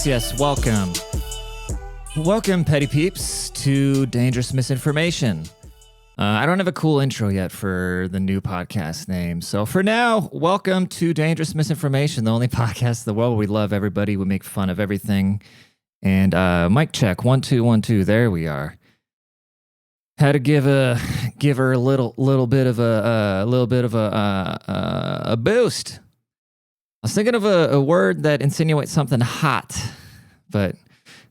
Yes, welcome. Welcome, petty peeps, to Dangerous Misinformation. I don't have a cool intro yet for the new podcast name. So for now, welcome to Dangerous Misinformation, the only podcast in the world where we love everybody, we make fun of everything. And mic check, 1 2 1 2. There we are. Had to give her a little bit of a boost. I was thinking of a word that insinuates something hot, but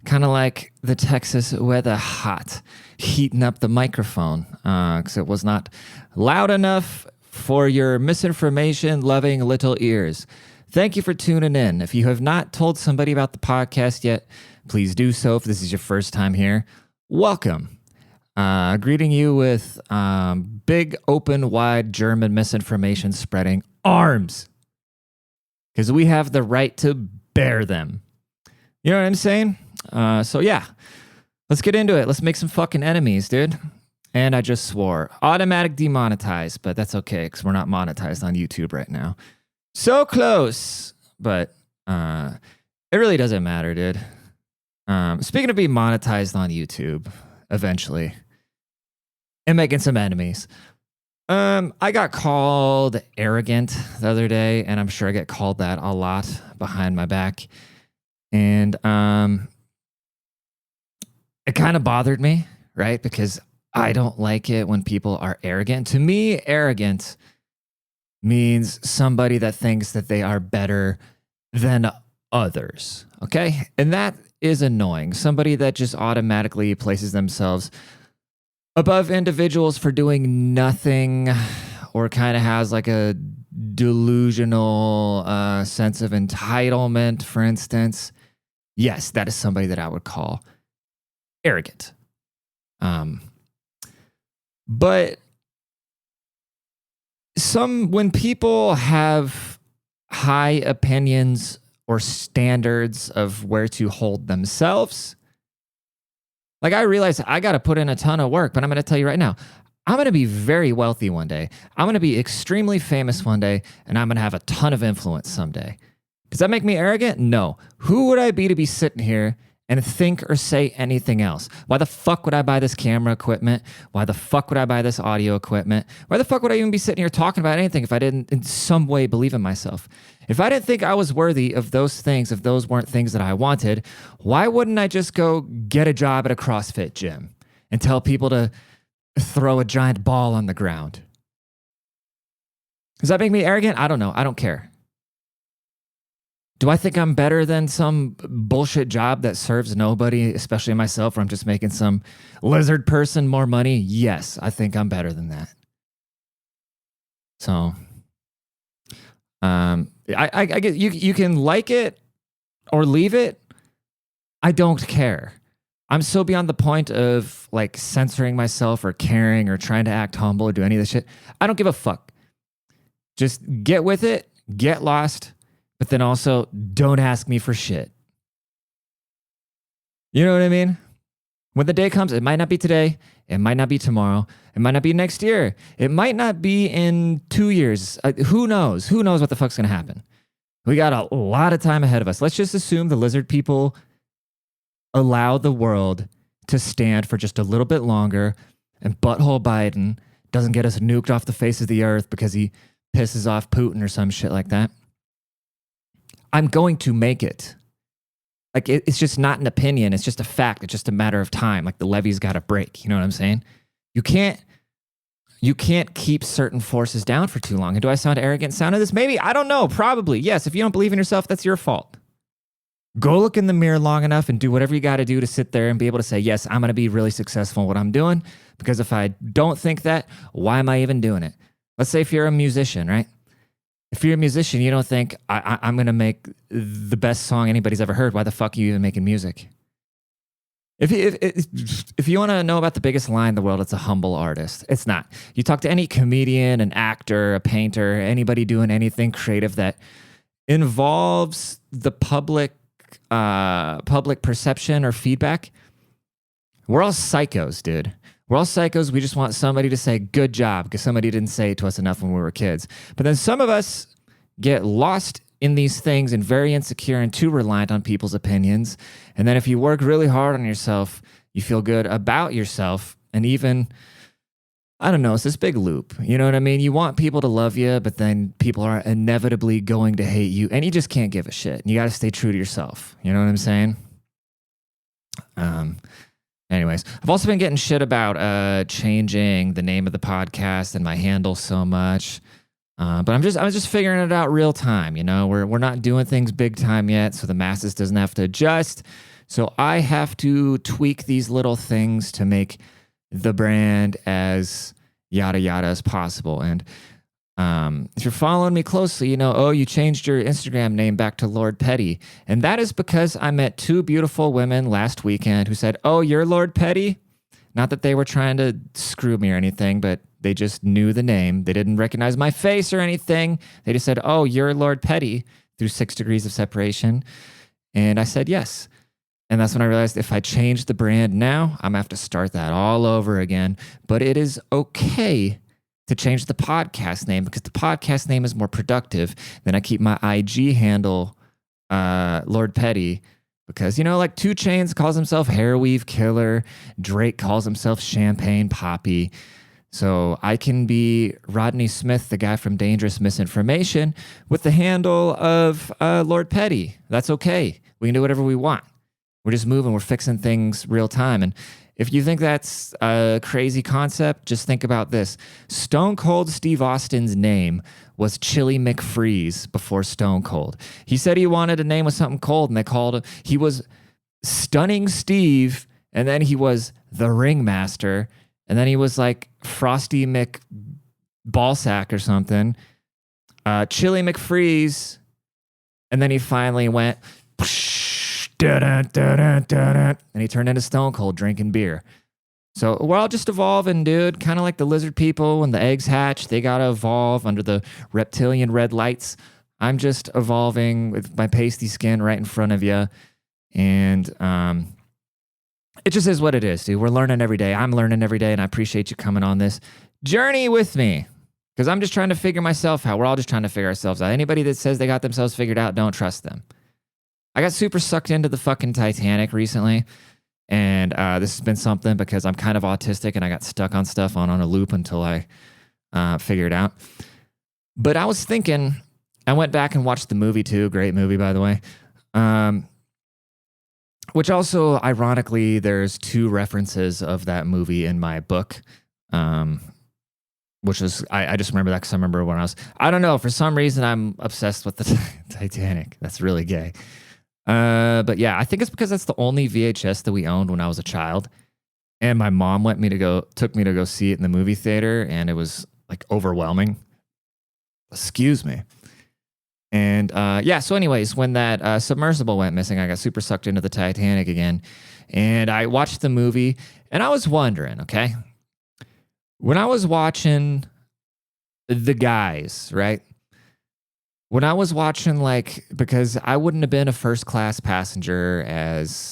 kind of like the Texas weather hot, heating up the microphone because it was not loud enough for your misinformation-loving little ears. Thank you for tuning in. If you have not told somebody about the podcast yet, please do so. If this is your first time here, welcome. Greeting you with big, open, wide German misinformation spreading arms. Because we have the right to bear them. You know what I'm saying? So yeah, let's get into it. Let's make some fucking enemies, dude. And I just swore. Automatic demonetized, but that's okay because we're not monetized on YouTube right now. So close, but it really doesn't matter, dude. Speaking of being monetized on YouTube, eventually, and making some enemies. I got called arrogant the other day, and I'm sure I get called that a lot behind my back. And it kind of bothered me, right? Because I don't like it when people are arrogant. To me, arrogant means somebody that thinks that they are better than others, okay? And that is annoying. Somebody that just automatically places themselves above individuals for doing nothing, or kind of has like a delusional sense of entitlement, for instance. Yes, that is somebody that I would call arrogant. But when people have high opinions or standards of where to hold themselves, like, I realize I got to put in a ton of work, but I'm going to tell you right now, I'm going to be very wealthy one day. I'm going to be extremely famous one day, and I'm going to have a ton of influence someday. Does that make me arrogant? No. Who would I be to be sitting here and think or say anything else? Why the fuck would I buy this camera equipment? Why the fuck would I buy this audio equipment? Why the fuck would I even be sitting here talking about anything if I didn't in some way believe in myself? If I didn't think I was worthy of those things, if those weren't things that I wanted, why wouldn't I just go get a job at a CrossFit gym and tell people to throw a giant ball on the ground? Does that make me arrogant? I don't know. I don't care. Do I think I'm better than some bullshit job that serves nobody, especially myself, where I'm just making some lizard person more money? Yes, I think I'm better than that. So, I get you can like it or leave it. I don't care. I'm so beyond the point of like censoring myself or caring or trying to act humble or do any of this shit. I don't give a fuck. Just get with it, get lost. But then also, don't ask me for shit. You know what I mean? When the day comes, it might not be today. It might not be tomorrow. It might not be next year. It might not be in 2 years. Who knows? Who knows what the fuck's going to happen? We got a lot of time ahead of us. Let's just assume the lizard people allow the world to stand for just a little bit longer, and butthole Biden doesn't get us nuked off the face of the earth because he pisses off Putin or some shit like that. I'm going to make it. Like, it's just not an opinion. It's just a fact. It's just a matter of time. Like, the levee's got to break. You know what I'm saying? You can't keep certain forces down for too long. And do I sound arrogant sounding this? Maybe. I don't know. Probably. Yes. If you don't believe in yourself, that's your fault. Go look in the mirror long enough and do whatever you got to do to sit there and be able to say, yes, I'm going to be really successful in what I'm doing. Because if I don't think that, why am I even doing it? Let's say if you're a musician, right? If you're a musician, you don't think, I'm going to make the best song anybody's ever heard. Why the fuck are you even making music? If you want to know about the biggest lie in the world, it's a humble artist. It's not. You talk to any comedian, an actor, a painter, anybody doing anything creative that involves the public perception or feedback. We're all psychos, dude. We're all psychos. We just want somebody to say good job because somebody didn't say it to us enough when we were kids. But then some of us get lost in these things and very insecure and too reliant on people's opinions. And then if you work really hard on yourself, you feel good about yourself. And even, I don't know, it's this big loop. You know what I mean? You want people to love you, but then people are inevitably going to hate you. And you just can't give a shit. You got to stay true to yourself. You know what I'm saying? Anyways, I've also been getting shit about changing the name of the podcast and my handle so much. But I was just figuring it out real time. You know, we're not doing things big time yet, so the masses doesn't have to adjust. So I have to tweak these little things to make the brand as yada yada as possible. And if you're following me closely, you know, oh, you changed your Instagram name back to Lord Petty. And that is because I met two beautiful women last weekend who said, oh, you're Lord Petty? Not that they were trying to screw me or anything, but they just knew the name. They didn't recognize my face or anything. They just said, oh, you're Lord Petty through 6 degrees of separation. And I said, yes. And that's when I realized if I change the brand now, I'm going to have to start that all over again. But it is okay to change the podcast name because the podcast name is more productive. Then I keep my IG handle, Lord Petty, because, you know, like 2 Chainz calls himself Hair Weave Killer. Drake calls himself Champagne Poppy. So I can be Rodney Smith, the guy from Dangerous Misinformation, with the handle of Lord Petty. That's okay. We can do whatever we want. We're just moving. We're fixing things real time. And if you think that's a crazy concept, just think about this. Stone Cold Steve Austin's name was Chili McFreeze before Stone Cold. He said he wanted a name with something cold, and they called him. He was Stunning Steve, and then he was the Ringmaster, and then he was like Frosty McBallsack or something. Chili McFreeze, and then he finally went, and he turned into Stone Cold drinking beer. So we're all just evolving, dude. Kind of like the lizard people when the eggs hatch, they got to evolve under the reptilian red lights. I'm just evolving with my pasty skin right in front of you. And it just is what it is, dude. We're learning every day. I'm learning every day, and I appreciate you coming on this journey with me because I'm just trying to figure myself out. We're all just trying to figure ourselves out. Anybody that says they got themselves figured out, don't trust them. I got super sucked into the fucking Titanic recently, and this has been something because I'm kind of autistic and I got stuck on stuff on a loop until I figured it out. But I was thinking, I went back and watched the movie too. Great movie, by the way. Which also, ironically, there's 2 references of that movie in my book, which is, I just remember that because I remember when I don't know, for some reason I'm obsessed with the Titanic. That's really gay. But yeah, I think it's because that's the only VHS that we owned when I was a child. And my mom took me to go see it in the movie theater, and it was like overwhelming. Excuse me. And yeah, so anyways, when that submersible went missing, I got super sucked into the Titanic again. And I watched the movie, and I was wondering, okay, when I was watching The Guys, right? When I was watching, like, because I wouldn't have been a first-class passenger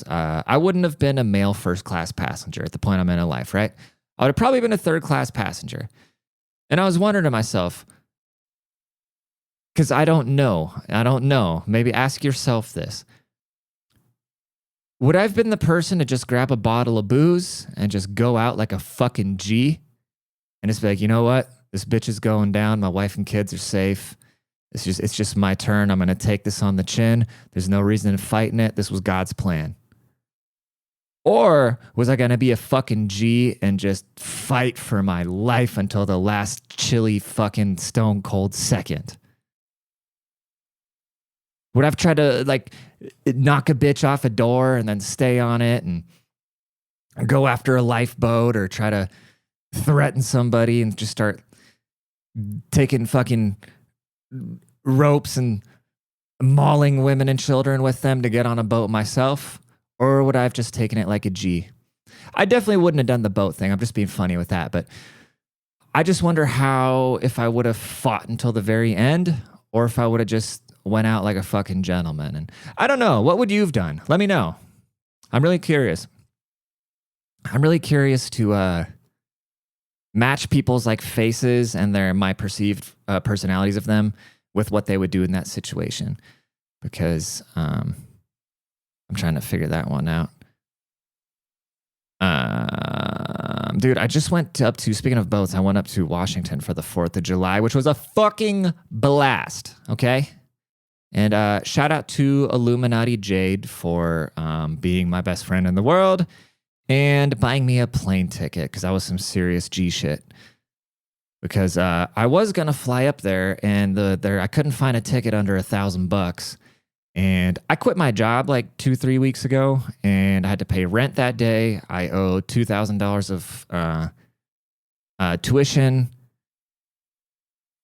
I wouldn't have been a male first-class passenger at the point I'm in life, right? I would have probably been a third-class passenger. And I was wondering to myself, because I don't know. Maybe ask yourself this. Would I have been the person to just grab a bottle of booze and just go out like a fucking G and just be like, you know what? This bitch is going down. My wife and kids are safe. It's just my turn. I'm going to take this on the chin. There's no reason in fighting it. This was God's plan. Or was I going to be a fucking G and just fight for my life until the last chilly fucking stone cold second? Would I have tried to like knock a bitch off a door and then stay on it and go after a lifeboat or try to threaten somebody and just start taking fucking ropes and mauling women and children with them to get on a boat myself? Or would I have just taken it like a G? I definitely wouldn't have done the boat thing. I'm just being funny with that. But I just wonder if I would have fought until the very end or if I would have just went out like a fucking gentleman. And I don't know. What would you have done? Let me know. I'm really curious. I'm really curious to match people's like faces and my perceived personalities of them with what they would do in that situation, because I'm trying to figure that one out. Dude, I just went up to, speaking of boats, I went up to Washington for the 4th of July, which was a fucking blast, okay? And shout out to Illuminati Jade for being my best friend in the world and buying me a plane ticket, because that was some serious G shit. Because I was going to fly up there, and I couldn't find a ticket under $1,000. And I quit my job like 2-3 weeks ago, and I had to pay rent that day. I owe $2,000 of tuition.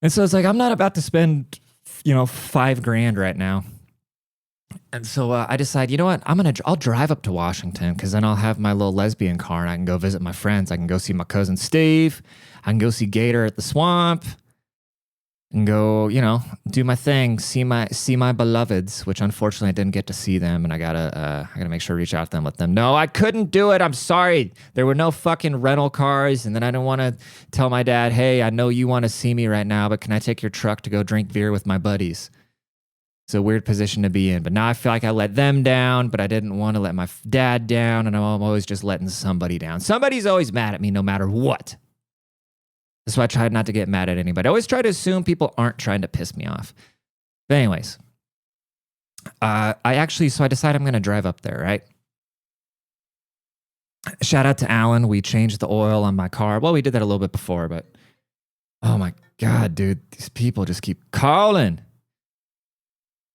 And so it's like, I'm not about to spend, $5,000 right now. And so I decide, you know what? I'll drive up to Washington, because then I'll have my little lesbian car and I can go visit my friends. I can go see my cousin Steve. I can go see Gator at the swamp and go, do my thing, see my beloveds, which unfortunately I didn't get to see them. And I gotta make sure to reach out to them, let them know I couldn't do it. I'm sorry. There were no fucking rental cars. And then I don't want to tell my dad, hey, I know you want to see me right now, but can I take your truck to go drink beer with my buddies? It's a weird position to be in, but now I feel like I let them down, but I didn't want to let my dad down, and I'm always just letting somebody down. Somebody's always mad at me no matter what. That's why I try not to get mad at anybody. I always try to assume people aren't trying to piss me off. But anyways, I decided I'm going to drive up there, right? Shout out to Alan. We changed the oil on my car. Well, we did that a little bit before, but oh my God, dude, these people just keep calling.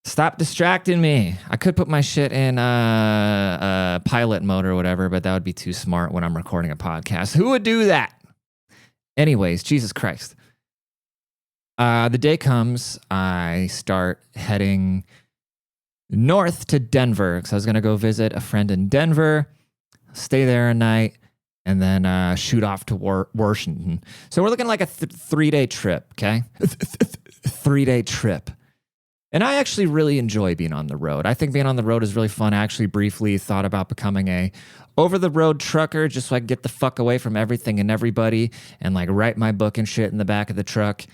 Stop distracting me. I could put my shit in pilot mode or whatever, but that would be too smart when I'm recording a podcast. Who would do that? Anyways, Jesus Christ. The day comes, I start heading north to Denver, because I was going to go visit a friend in Denver, stay there a night, and then shoot off to Washington. So we're looking like a 3-day trip, okay? 3-day trip. And I actually really enjoy being on the road. I think being on the road is really fun. I actually briefly thought about becoming a over-the-road trucker, just so I can get the fuck away from everything and everybody and like write my book and shit in the back of the truck.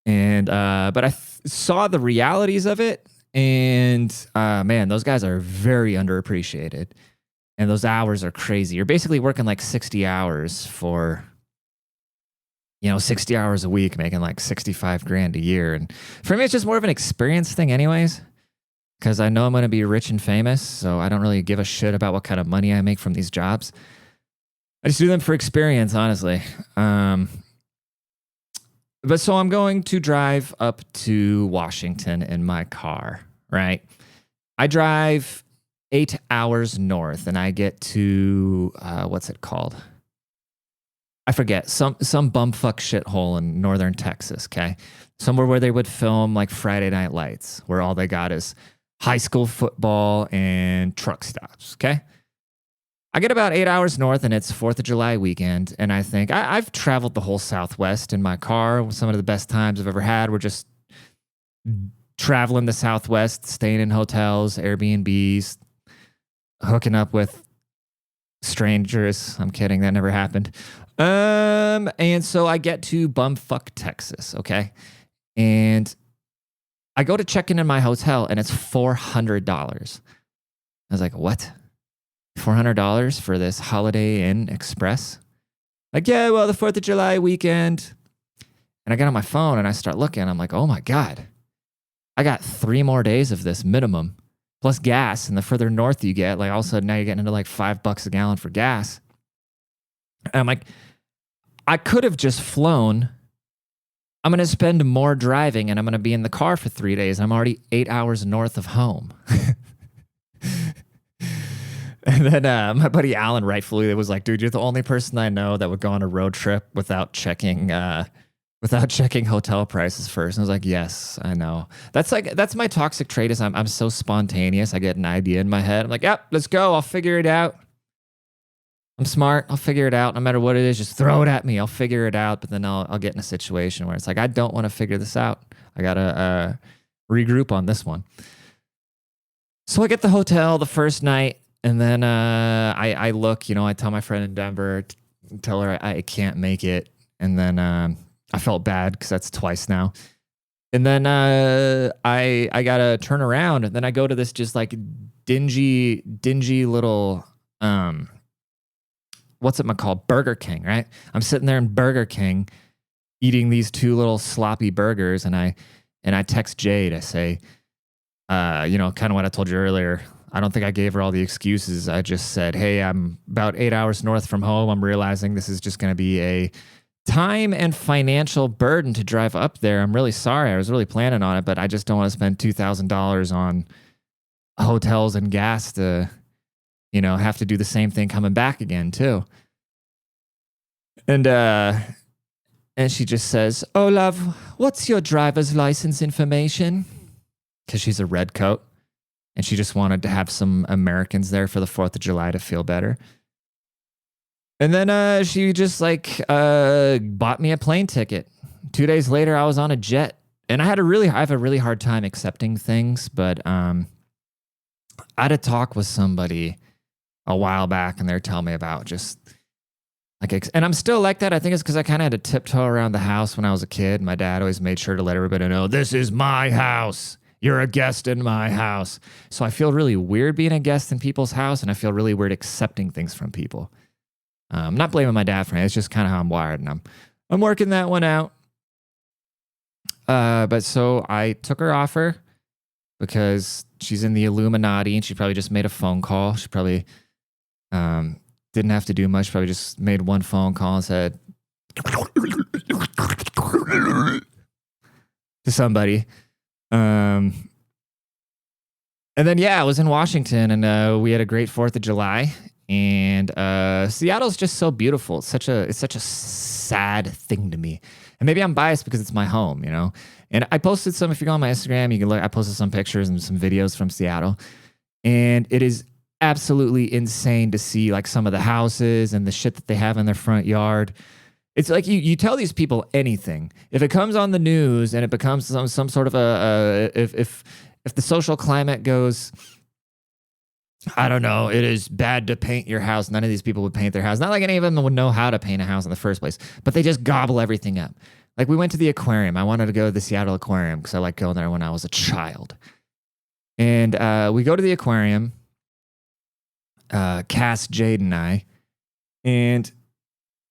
And but I saw the realities of it, and man, those guys are very underappreciated, and those hours are crazy. You're basically working like 60 hours for 60 hours a week, making like $65,000 a year. And for me, it's just more of an experience thing anyways, because I know I'm going to be rich and famous. So I don't really give a shit about what kind of money I make from these jobs. I just do them for experience, honestly. But so I'm going to drive up to Washington in my car, right? I drive 8 hours north, and I get to, what's it called? I forget, some bumfuck shithole in northern Texas, okay? Somewhere where they would film like Friday Night Lights, where all they got is high school football and truck stops, okay? I get about 8 hours north, and it's 4th of July weekend, and I think I've traveled the whole Southwest in my car. Some of the best times I've ever had were just traveling the Southwest, staying in hotels, Airbnbs, hooking up with strangers. I'm kidding, that never happened. And so I get to bumfuck Texas, okay? And I go to check in my hotel, and it's $400. I was like, what? $400 for this Holiday Inn Express? Like, yeah, well, the 4th of July weekend. And I get on my phone, and I start looking. I'm like, oh my God. I got 3 more days of this minimum, plus gas. And the further north you get, like all of a sudden now you're getting into like $5 a gallon for gas. And I'm like, I could have just flown. I'm going to spend more driving, and I'm going to be in the car for 3 days. I'm already 8 hours north of home. And then my buddy Alan rightfully was like, dude, you're the only person I know that would go on a road trip without checking hotel prices first. And I was like, yes, I know. That's my toxic trait, is I'm so spontaneous. I get an idea in my head. I'm like, yep, let's go. I'll figure it out. I'm smart. I'll figure it out. No matter what it is, just throw it at me. I'll figure it out. But then I'll get in a situation where it's like, I don't want to figure this out. I got to regroup on this one. So I get the hotel the first night, And then I look, I tell my friend in Denver, tell her I can't make it. And then I felt bad because that's twice now. And then I gotta turn around, and then I go to this just like dingy little what's it called? Burger King, right? I'm sitting there in Burger King eating these two little sloppy burgers, and I text Jade. I say, kind of what I told you earlier. I don't think I gave her all the excuses. I just said, hey, I'm about 8 hours north from home. I'm realizing this is just going to be a time and financial burden to drive up there. I'm really sorry. I was really planning on it, but I just don't want to spend $2,000 on hotels and gas to, have to do the same thing coming back again too. And she just says, oh, love, what's your driver's license information? Because she's a red coat. And she just wanted to have some Americans there for the 4th of July to feel better. And then she just bought me a plane ticket. 2 days later, I was on a jet. And I have a really hard time accepting things. But I had a talk with somebody a while back, and they're telling me about just and I'm still like that. I think it's because I kind of had to tiptoe around the house when I was a kid. My dad always made sure to let everybody know, this is my house. You're a guest in my house. So I feel really weird being a guest in people's house, and I feel really weird accepting things from people. I'm not blaming my dad for it. It's just kind of how I'm wired, and I'm working that one out. But so I took her offer because she's in the Illuminati, and she probably just made a phone call. She probably didn't have to do much. Probably just made one phone call and said to somebody. And then, I was in Washington, and we had a great 4th of July, and Seattle's just so beautiful. It's such a sad thing to me. And maybe I'm biased because it's my home, And I posted some, if you go on my Instagram, you can look, I posted some pictures and some videos from Seattle. And it is absolutely insane to see some of the houses and the shit that they have in their front yard. It's like you tell these people anything. If it comes on the news and it becomes some sort of if the social climate goes, I don't know, it is bad to paint your house. None of these people would paint their house. Not like any of them would know how to paint a house in the first place, but they just gobble everything up. Like we went to the aquarium. I wanted to go to the Seattle Aquarium because I liked going there when I was a child. And we go to the aquarium, Cass, Jade, and I, and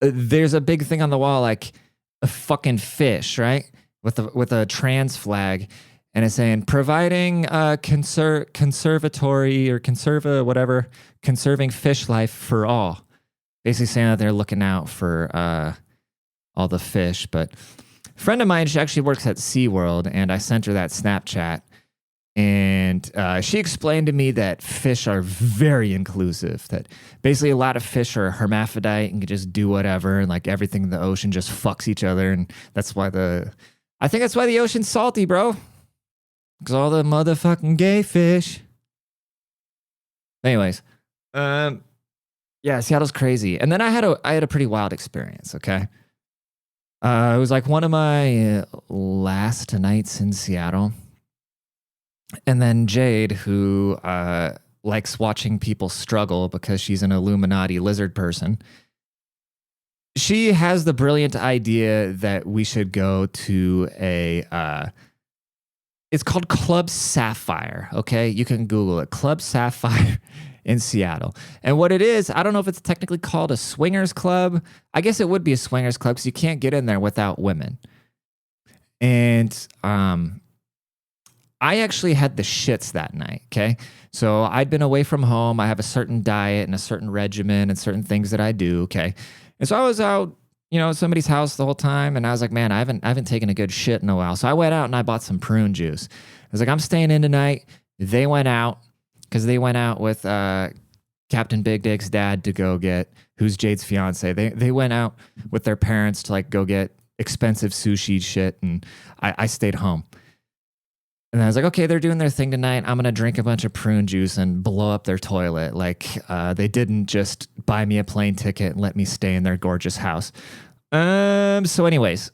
there's a big thing on the wall, like a fucking fish, right? With a trans flag, and it's saying providing conservatory or conserving fish life for all. Basically saying that they're looking out for all the fish. But a friend of mine, she actually works at SeaWorld, and I sent her that Snapchat. And she explained to me that fish are very inclusive, that basically a lot of fish are hermaphrodite and can just do whatever, and everything in the ocean just fucks each other. And that's why I think that's why the ocean's salty, bro. Because all the motherfucking gay fish. Anyways, Seattle's crazy. And then I had a pretty wild experience, okay? It was one of my last nights in Seattle. And then Jade, who likes watching people struggle because she's an Illuminati lizard person, she has the brilliant idea that we should go to it's called Club Sapphire, okay? You can Google it, Club Sapphire in Seattle. And what it is, I don't know if it's technically called a swingers club. I guess it would be a swingers club because you can't get in there without women. And I actually had the shits that night, okay? So I'd been away from home. I have a certain diet and a certain regimen and certain things that I do, okay? And so I was out, at somebody's house the whole time, and I was like, man, I haven't taken a good shit in a while. So I went out and I bought some prune juice. I was like, I'm staying in tonight. They went out because they went out with Captain Big Dick's dad to go get, who's Jade's fiance. They went out with their parents to go get expensive sushi shit, and I stayed home. And I was like, okay, they're doing their thing tonight. I'm going to drink a bunch of prune juice and blow up their toilet. They didn't just buy me a plane ticket and let me stay in their gorgeous house. So anyways,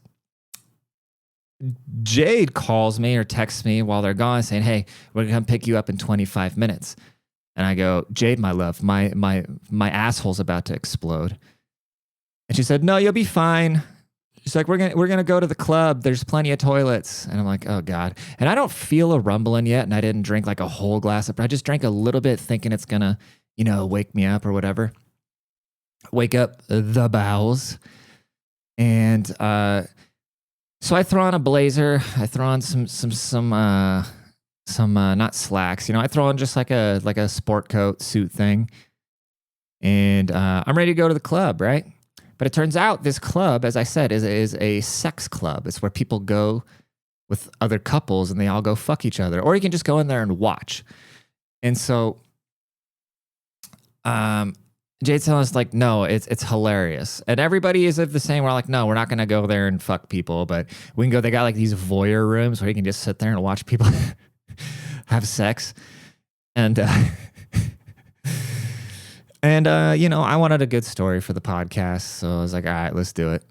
Jade calls me or texts me while they're gone saying, hey, we're going to come pick you up in 25 minutes. And I go, Jade, my love, my asshole's about to explode. And she said, no, you'll be fine. She's like, we're gonna go to the club. There's plenty of toilets. And I'm like, oh God. And I don't feel a rumbling yet. And I didn't drink like a whole glass I just drank a little bit thinking it's gonna, wake me up or whatever. Wake up the bowels. And so I throw on a blazer. I throw on some not slacks. I throw on just like a sport coat suit thing. And I'm ready to go to the club, right? But it turns out this club, as I said, is a sex club. It's where people go with other couples and they all go fuck each other. Or you can just go in there and watch. And so Jade's telling us, like, no, it's hilarious. And everybody is of the same. We're like, no, we're not going to go there and fuck people. But we can go. They got like these voyeur rooms where you can just sit there and watch people have sex. And I wanted a good story for the podcast. So I was like, all right, let's do it.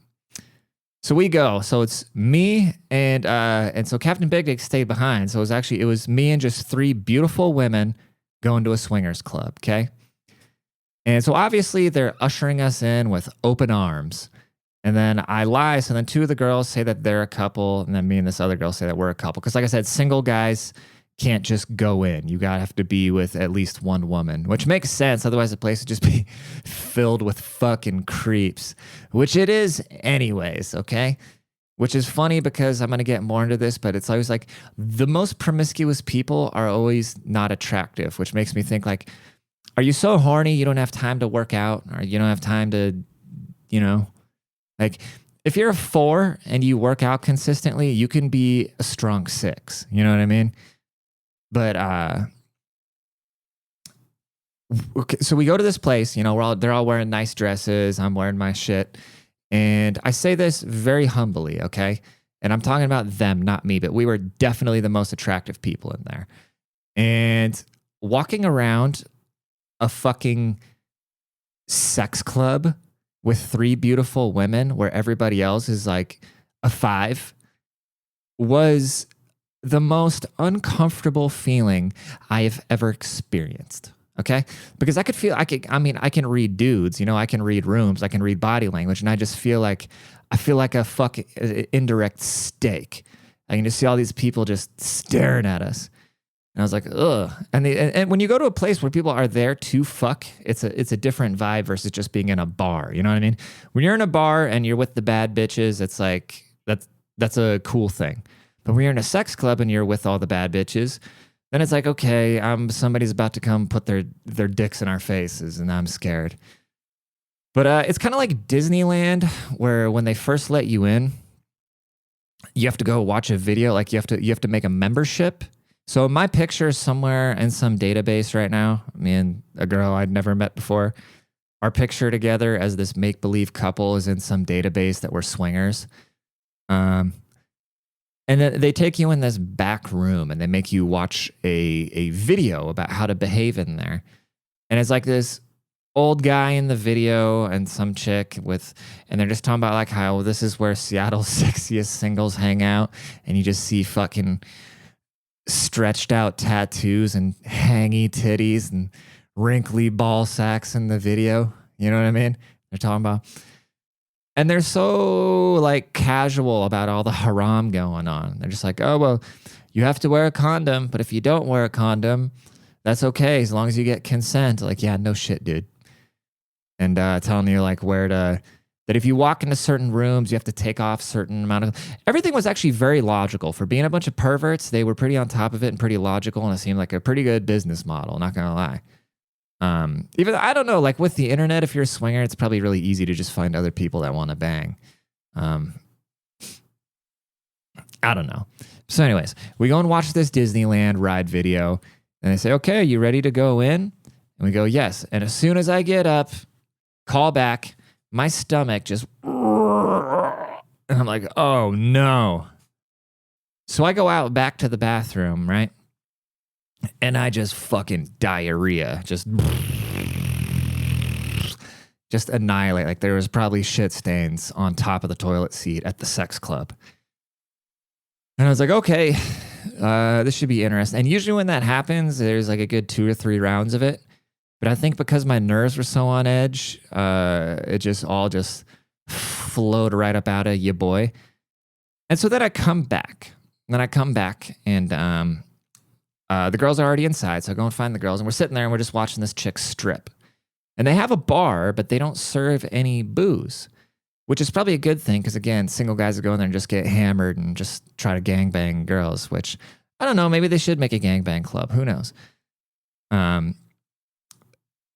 So we go. So it's me and so Captain Big Dick stayed behind. So it was me and just 3 beautiful women going to a swingers club. Okay. And so obviously they're ushering us in with open arms. And then I lie. So then 2 of the girls say that they're a couple. And then me and this other girl say that we're a couple. Because like I said, single guys can't just go in. You gotta have to be with at least one woman, which makes sense. Otherwise, the place would just be filled with fucking creeps, which it is anyways, okay? Which is funny because I'm gonna get more into this, but it's always like the most promiscuous people are always not attractive, which makes me think like, are you so horny you don't have time to work out, or you don't have time to, like if you're a 4 and you work out consistently, you can be a strong 6. You know what I mean? But okay, so we go to this place, they're all wearing nice dresses. I'm wearing my shit. And I say this very humbly, okay? And I'm talking about them, not me, but we were definitely the most attractive people in there. And walking around a fucking sex club with 3 beautiful women where everybody else is like a 5 was the most uncomfortable feeling I have ever experienced. Okay? Because I can read dudes, I can read rooms, I can read body language, and I feel like a fucking indirect steak. I can just see all these people just staring at us. And I was like, ugh. And when you go to a place where people are there to fuck, it's a different vibe versus just being in a bar. You know what I mean? When you're in a bar and you're with the bad bitches, it's like that's a cool thing. But when you're in a sex club and you're with all the bad bitches, then it's like, okay, somebody's about to come put their dicks in our faces, and I'm scared. But it's kind of like Disneyland, where when they first let you in, you have to go watch a video. Like you have to make a membership. So my picture is somewhere in some database right now. Me and a girl I'd never met before. Our picture together as this make-believe couple is in some database that we're swingers. And then they take you in this back room and they make you watch a video about how to behave in there. And it's like this old guy in the video and some chick and they're just talking about like how this is where Seattle's sexiest singles hang out. And you just see fucking stretched out tattoos and hangy titties and wrinkly ball sacks in the video. You know what I mean? They're talking about. And they're so like casual about all the haram going on. They're just like, oh, well, you have to wear a condom. But if you don't wear a condom, that's okay. As long as you get consent. Like, yeah, no shit, dude. And telling you like that if you walk into certain rooms, you have to take off certain amount of, everything was actually very logical. For being a bunch of perverts, they were pretty on top of it and pretty logical. And it seemed like a pretty good business model. Not going to lie. Even I don't know, like with the internet, if you're a swinger, it's probably really easy to just find other people that want to bang. I don't know. So anyways, we go and watch this Disneyland ride video and they say, okay, are you ready to go in? And we go, yes. And as soon as I get up, call back, my stomach just, and I'm like, oh no. So I go out back to the bathroom, right? And I just fucking diarrhea, just annihilate. Like there was probably shit stains on top of the toilet seat at the sex club. And I was like, okay, This should be interesting. And usually when that happens, there's like a good 2 or 3 rounds of it. But I think because my nerves were so on edge, it just all just flowed right up out of you, boy. And so then I come back. And the girls are already inside. So I go and find the girls. And we're sitting there and we're just watching this chick strip. And they have a bar, but they don't serve any booze, which is probably a good thing because, again, single guys that go in there and just get hammered and just try to gangbang girls, which, I don't know, maybe they should make a gangbang club. Who knows?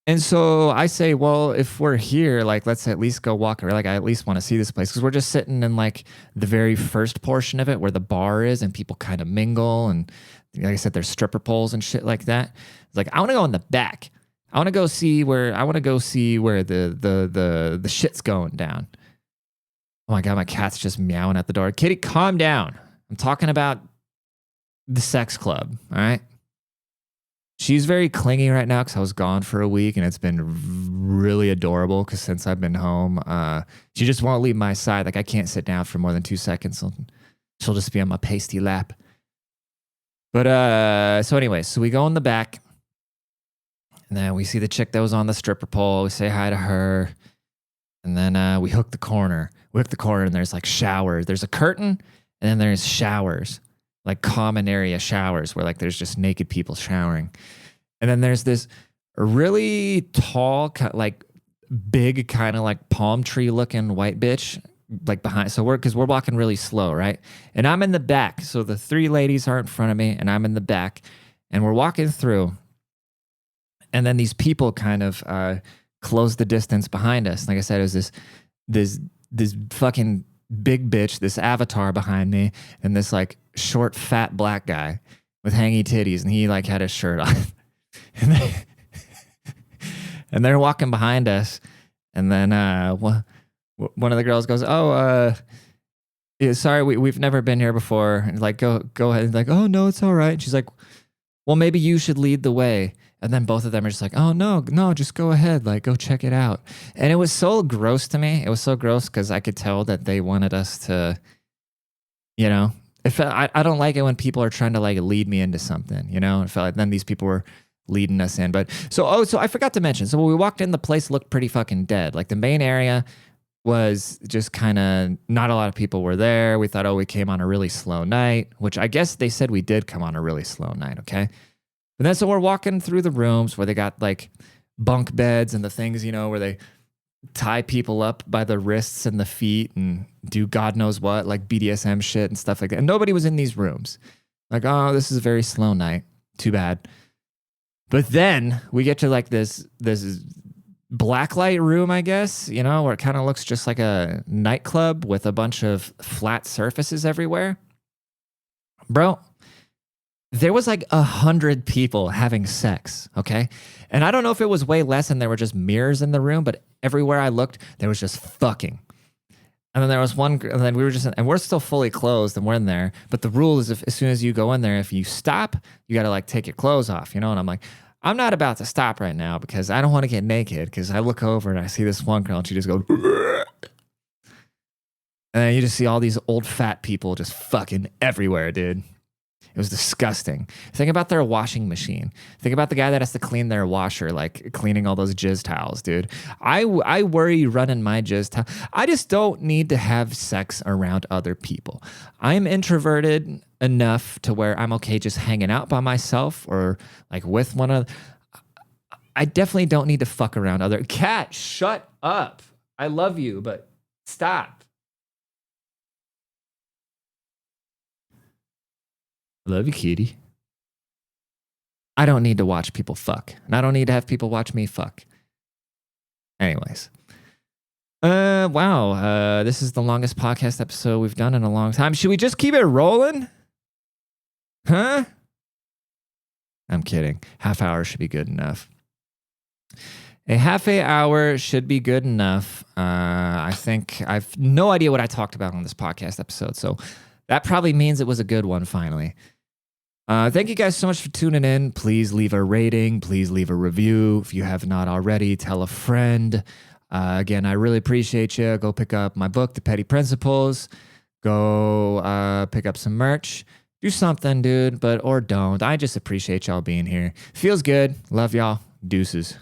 And so I say, well, if we're here, like, let's at least go walk around. Like, I at least want to see this place because we're just sitting in, like, the very first portion of it where the bar is and people kind of mingle. And like I said, there's stripper poles and shit like that. It's like, I want to go in the back. I want to go see where the shit's going down. Oh my God, my cat's just meowing at the door. Kitty, calm down. I'm talking about the sex club, all right? She's very clingy right now because I was gone for a week and it's been really adorable because since I've been home, she just won't leave my side. Like I can't sit down for more than 2 seconds. So she'll just be on my pasty lap. But so anyway, so we go in the back and then we see the chick that was on the stripper pole. We say hi to her and then we hook the corner. And there's like showers. There's a curtain and then there's showers. Like common area showers where like there's just naked people showering. And then there's this really tall, like big kind of like palm tree looking white bitch like behind. So we're walking really slow, right? And I'm in the back. So the 3 ladies are in front of me and I'm in the back and we're walking through. And then these people kind of close the distance behind us. Like I said, it was this fucking big bitch, this avatar behind me, and this like short, fat black guy with hangy titties, and he like had his shirt on. and they're walking behind us, and then one of the girls goes, "Oh, yeah, sorry, we've never been here before." And like, go ahead. And like, "Oh no, it's all right." And she's like, "Well, maybe you should lead the way." And then both of them are just like, "Oh no, just go ahead, like go check it out." And it was so gross to me. It was so gross because I could tell that they wanted us to, you know, I don't like it when people are trying to like lead me into something, you know. It felt like then these people were leading us in. But so I forgot to mention. So when we walked in, the place looked pretty fucking dead. Like the main area was just kind of not a lot of people were there. We thought, we came on a really slow night, which I guess they said we did come on a really slow night. Okay. But then so we're walking through the rooms where they got like bunk beds and the things, you know, where they tie people up by the wrists and the feet and do God knows what, like BDSM shit and stuff like that. And nobody was in these rooms. Like, oh, this is a very slow night. Too bad. But then we get to like this blacklight room, I guess, you know, where it kind of looks just like a nightclub with a bunch of flat surfaces everywhere. Bro, there was like 100 people having sex, okay? And I don't know if it was way less and there were just mirrors in the room, but everywhere I looked, there was just fucking. And then there was one, and then we were just, and we're still fully clothed and we're in there. But the rule is as soon as you go in there, if you stop, you got to like take your clothes off, you know? And I'm like, I'm not about to stop right now because I don't want to get naked because I look over and I see this one girl and she just goes, and then you just see all these old fat people just fucking everywhere, dude. It was disgusting. Think about their washing machine. Think about the guy that has to clean their washer, like cleaning all those jizz towels, dude. I worry running my jizz towel. I just don't need to have sex around other people. I'm introverted enough to where I'm okay just hanging out by myself or like with one of. I definitely don't need to fuck around other. Cat, shut up. I love you, but stop. Love you, kitty. I don't need to watch people fuck. And I don't need to have people watch me fuck. Anyways. Wow. This is the longest podcast episode we've done in a long time. Should we just keep it rolling? Huh? I'm kidding. Half hour should be good enough. A half an hour should be good enough. I think I've no idea what I talked about on this podcast episode. So that probably means it was a good one finally. Thank you guys so much for tuning in. Please leave a rating. Please leave a review. If you have not already, tell a friend. Again, I really appreciate you. Go pick up my book, The Petty Principles. Go pick up some merch. Do something, dude, or don't. I just appreciate y'all being here. Feels good. Love y'all. Deuces.